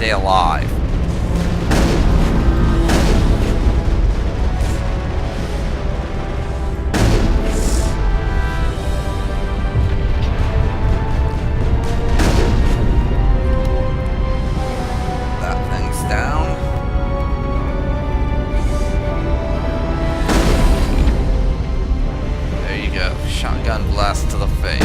stay alive. Shotgun blast to the face.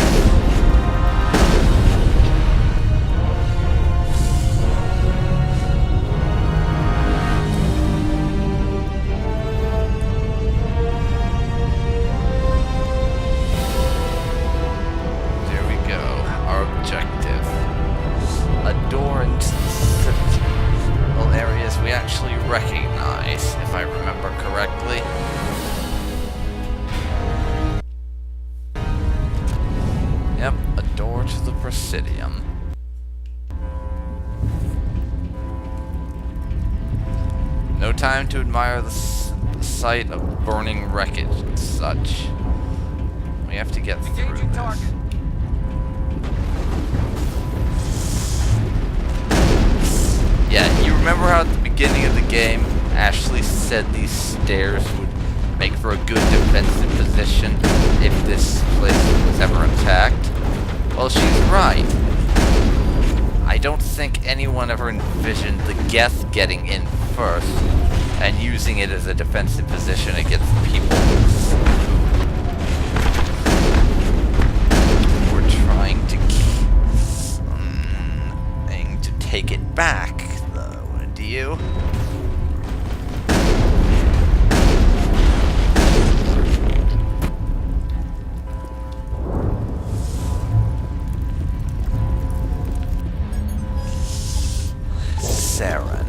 There we go. Our objective. A door into several areas we actually recognize, if I remember correctly. Yep, a door to the Presidium. No time to admire the sight of burning wreckage and such. We have to get through this. Yeah, you remember how at the beginning of the game, Ashley said these stairs would make for a good defensive position if this place was ever attacked? Well, she's right. I don't think anyone ever envisioned the Geth getting in first and using it as a defensive position against people who were trying to take it back, though. Do you? Saren.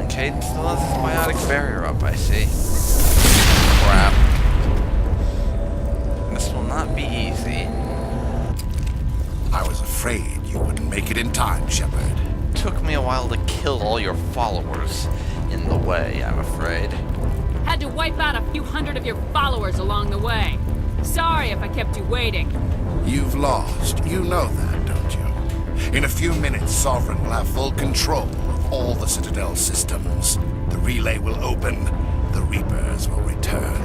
Okay, still has this biotic barrier up, I see. Crap. This will not be easy. I was afraid you wouldn't make it in time, Shepard. Took me a while to kill all your followers in the way, I'm afraid. Had to wipe out a few hundred of your followers along the way. Sorry if I kept you waiting. You've lost. You know that, don't you? In a few minutes, Sovereign will have full control of all the Citadel systems. The relay will open. The Reapers will return.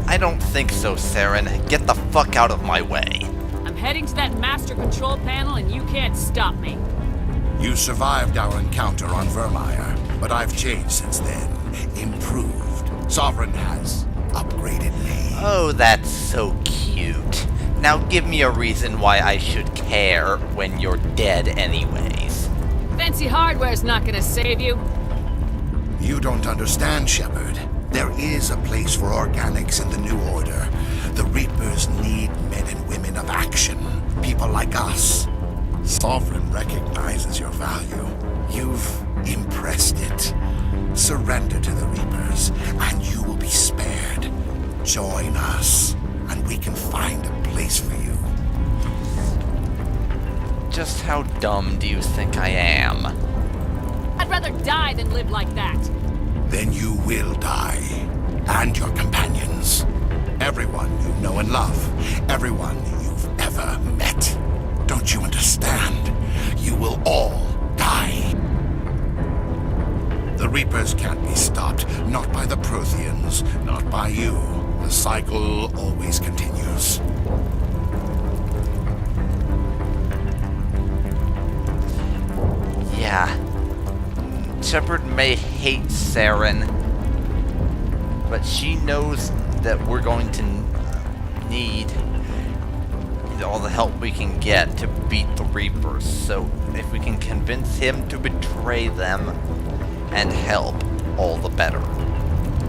I don't think so, Saren. Get the fuck out of my way. I'm heading to that master control panel and you can't stop me. You survived our encounter on Vermeer, but I've changed since then. Improved. Sovereign has upgraded me. Oh, that's so cute. Now give me a reason why I should care when you're dead anyways. Fancy hardware's not gonna save you. You don't understand, Shepard. There is a place for organics in the New Order. The Reapers need men and women of action. People like us. Sovereign recognizes your value. You've impressed it. Surrender to the Reapers, and you will be spared. Join us, and we can find a place for you. Just how dumb do you think I am? I'd rather die than live like that. Then you will die, and your companions. Everyone you know and love. Everyone you've ever met. Don't you understand? You will all die. The Reapers can't be stopped, not by the Protheans, not by you. The cycle always continues. Yeah. Shepard may hate Saren, but she knows that we're going to need all the help we can get to beat the Reapers. So if we can convince him to betray them and help, all the better.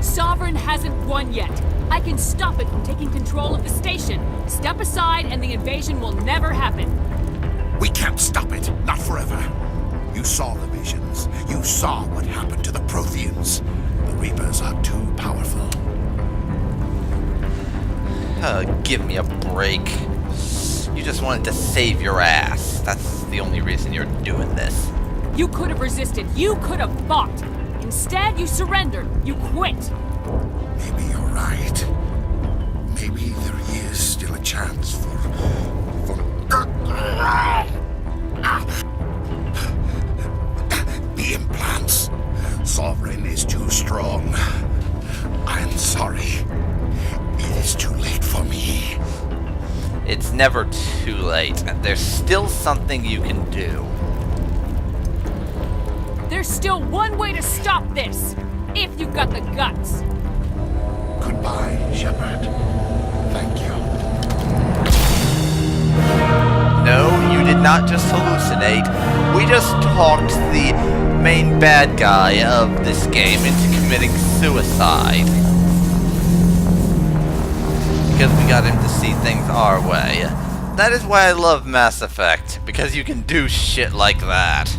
Sovereign hasn't won yet. I can stop it from taking control of the station. Step aside and the invasion will never happen. We can't stop it, not forever. You saw the visions. You saw what happened to the Protheans. The Reapers are too powerful. Give me a break. You just wanted to save your ass. That's the only reason you're doing this. You could have resisted. You could have fought. Instead, you surrendered. You quit. Maybe you're right. Maybe there is still a chance for the implants. Sovereign is too strong. I'm sorry. It is too late for me. It's never too late. There's still something you can do. There's still one way to stop this. If you've got the guts. Goodbye, Shepard. Thank you. No, you did not just hallucinate. We just talked the main bad guy of this game into committing suicide. Because we got him to see things our way. That is why I love Mass Effect, because you can do shit like that.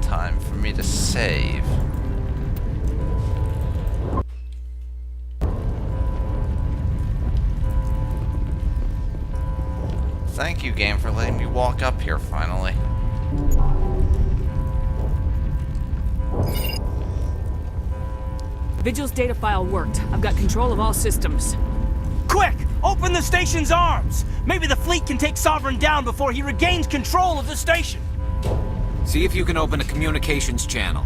Time for me to save. Thank you, game, for letting me walk up here finally. Vigil's data file worked. I've got control of all systems. Quick! Open the station's arms! Maybe the fleet can take Sovereign down before he regains control of the station! See if you can open a communications channel.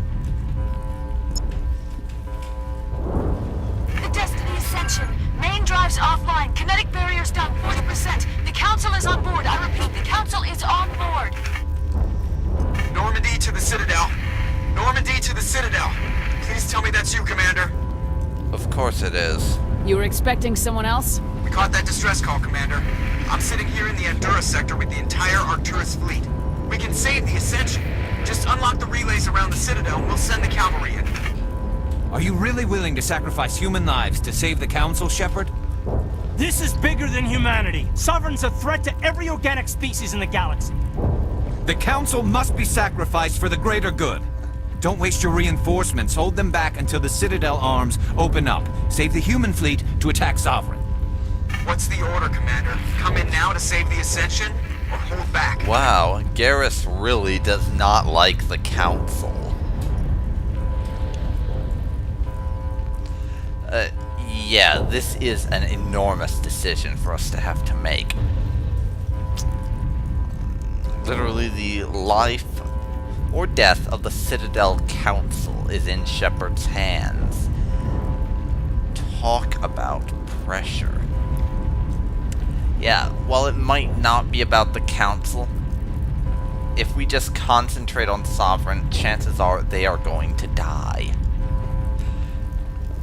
The Destiny Ascension. Main drives offline. Kinetic barriers down 40%. The Council is on board. I repeat, the Council is on board. Normandy to the Citadel. Normandy to the Citadel. Please tell me that's you, Commander. Of course it is. You were expecting someone else? We caught that distress call, Commander. I'm sitting here in the Andurra sector with the entire Arcturus fleet. We can save the Ascension. Just unlock the relays around the Citadel and we'll send the cavalry in. Are you really willing to sacrifice human lives to save the Council, Shepard? This is bigger than humanity. Sovereign's a threat to every organic species in the galaxy. The Council must be sacrificed for the greater good. Don't waste your reinforcements. Hold them back until the Citadel arms open up. Save the human fleet to attack Sovereign. What's the order, Commander? Come in now to save the Ascension, or hold back? Wow, Garrus really does not like the Council. Yeah, this is an enormous decision for us to have to make. Literally, the life or death of the Citadel Council is in Shepard's hands. Talk about pressure. Yeah, while it might not be about the Council, if we just concentrate on Sovereign, chances are they are going to die.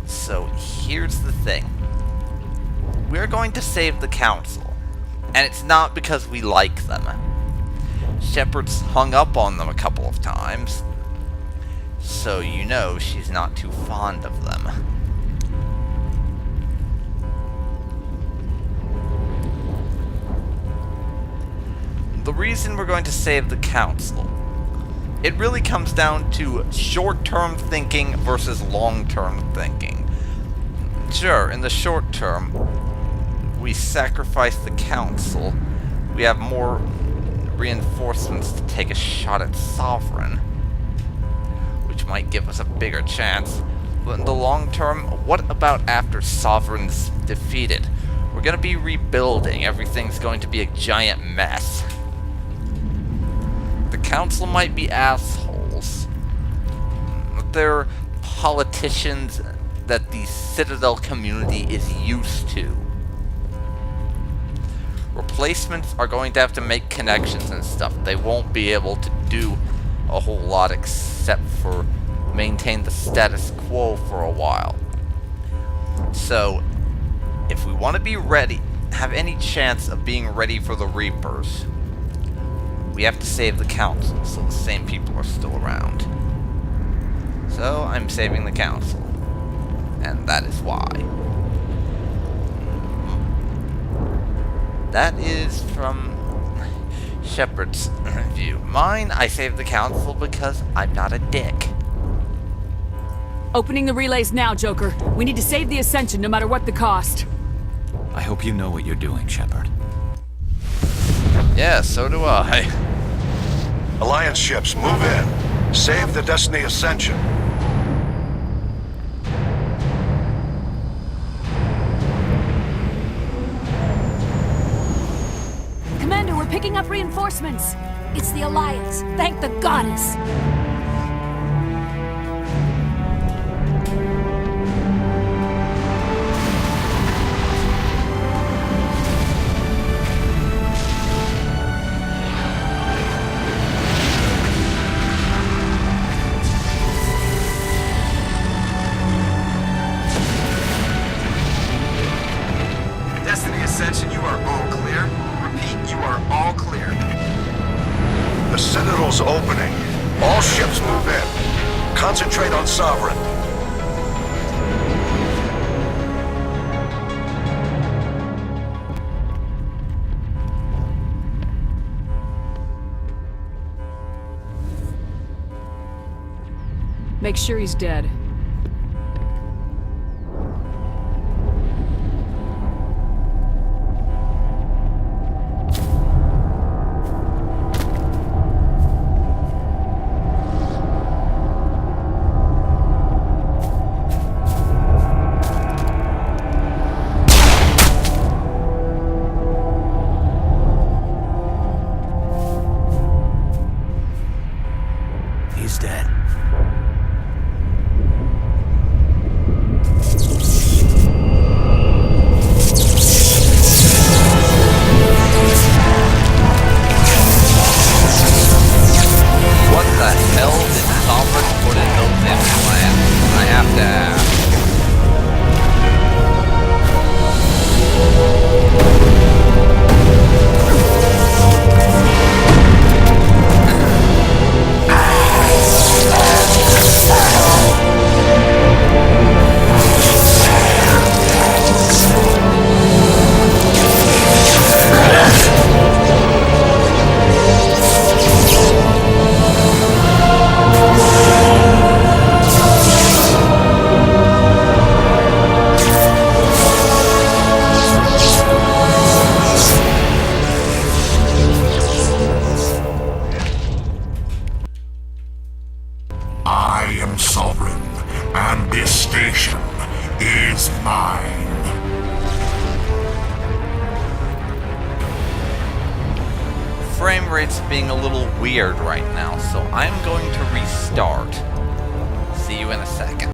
So here's the thing. We're going to save the Council, and it's not because we like them. Shepard's hung up on them a couple of times, so you know she's not too fond of them. The reason we're going to save the Council, it really comes down to short-term thinking versus long-term thinking. Sure, in the short term, we sacrifice the Council, we have more reinforcements to take a shot at Sovereign, which might give us a bigger chance. But in the long term, what about after Sovereign's defeated? We're going to be rebuilding, everything's going to be a giant mess. The Council might be assholes, but they're politicians that the Citadel community is used to. Replacements are going to have to make connections and stuff. They won't be able to do a whole lot except for maintain the status quo for a while. So, if we want to be ready, have any chance of being ready for the Reapers, we have to save the Council, so the same people are still around. So, I'm saving the Council. And that is why. That is from Shepard's view. Mine, I saved the council because I'm not a dick. Opening the relays now, Joker. We need to save the Ascension no matter what the cost. I hope you know what you're doing, Shepard. Yeah, so do I. Alliance ships, move in. Save the Destiny Ascension. Commander, we're picking up reinforcements. It's the Alliance. Thank the goddess. Destiny Ascension, you are all clear. Repeat, you are all clear. The Citadel's opening. All ships move in. Concentrate on Sovereign. Make sure he's dead. He's dead. What the hell did Sovereign put in those implants? I have to ask. I am sovereign, and this station is mine. Frame rate's being a little weird right now, so I'm going to restart. See you in a second.